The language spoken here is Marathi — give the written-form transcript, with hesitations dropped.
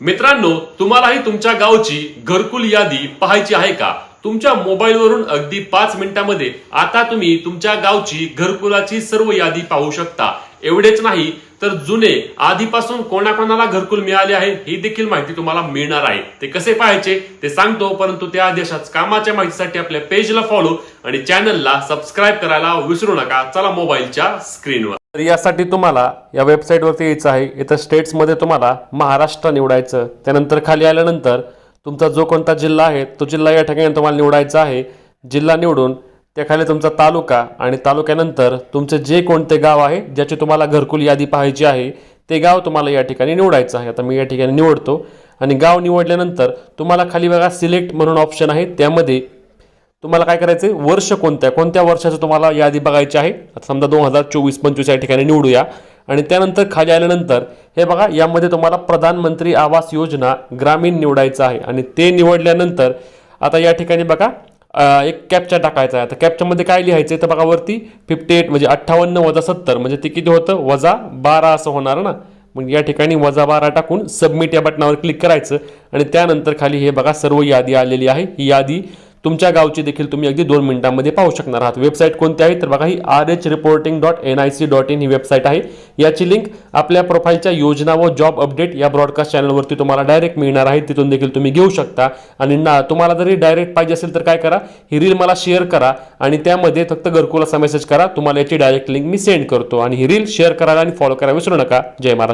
मित्रांनो, तुम्हालाही तुमच्या गावची घरकुल यादी पाहायची आहे का? तुमच्या मोबाईलवरून अगदी 5 मिनिटांमध्ये आता तुम्ही तुमच्या गावची घरकुलाची सर्व यादी पाहू शकता। एवढेच नाही तर जुने आधीपासून कोणाकोणाला घरकुल मिळाले आहे ही देखील माहिती तुम्हाला मिळणार आहे। ते कसे पाहायचे ते सांगतो, परंतु त्या आदेशाच कामाच्या माहितीसाठी आपल्या पेजला फॉलो आणि चॅनलला सबस्क्राइब करायला विसरू नका। चला मोबाईलच्या स्क्रीनवर। तर यासाठी तुम्हाला या वेबसाईटवरती यायचं आहे। इथं स्टेट्समध्ये तुम्हाला महाराष्ट्र निवडायचं, त्यानंतर खाली आल्यानंतर तुमचा जो कोणता जिल्हा आहे तो जिल्हा या ठिकाणी तुम्हाला निवडायचा आहे। जिल्हा निवडून त्याखाली तुमचा तालुका आणि तालुक्यानंतर तुमचे जे कोणते गाव आहे ज्याची तुम्हाला घरकुल यादी पाहायची आहे ते गाव तुम्हाला या ठिकाणी निवडायचं आहे। आता मी या ठिकाणी निवडतो आणि गाव निवडल्यानंतर तुम्हाला खाली बघा सिलेक्ट म्हणून ऑप्शन आहे, त्यामध्ये तुम्हाला काय करायचं आहे, वर्ष कोणत्या वर्षाचं तुम्हाला यादी बघायची आहे। आता समजा 2024-25 या ठिकाणी निवडूया आणि त्यानंतर खाली आल्यानंतर हे बघा यामध्ये तुम्हाला प्रधानमंत्री आवास योजना ग्रामीण निवडायचं आहे आणि ते निवडल्यानंतर आता या ठिकाणी बघा एक कॅप्चा टाकायचा आहे। आता कॅप्चामध्ये काय लिहायचं तर बघा वरती 58 म्हणजे 58 वजा 70 म्हणजे ते किती होतं -12 असं होणार ना। मग या ठिकाणी -12 टाकून सबमिट या बटनावर क्लिक करायचं आणि त्यानंतर खाली हे बघा सर्व यादी आलेली आहे। ही यादी तुमच्या गावची देखील तुम्ही अगदी 2 मिनिटांमध्ये पाहू शकणार आहात। वेबसाईट कोणती आहे तर बघा ही rhreporting.nic.in ही वेबसाईट आहे। याची लिंक आपल्या प्रोफाईलच्या योजना व जॉब अपडेट या ब्रॉडकास्ट चॅनलवरती तुम्हाला डायरेक्ट मिळणार आहे, तिथून देखील तुम्ही घेऊ शकता। आणि तुम्हाला जरी डायरेक्ट पाहिजे असेल तर काय करा, ही रील मला शेअर करा आणि त्यामध्ये फक्त घरकुलाचा मेसेज करा, तुम्हाला याची डायरेक्ट लिंक मी सेंड करतो। आणि ही रील शेअर करायला आणि फॉलो करायला विसरू नका। जय महाराष्ट्र।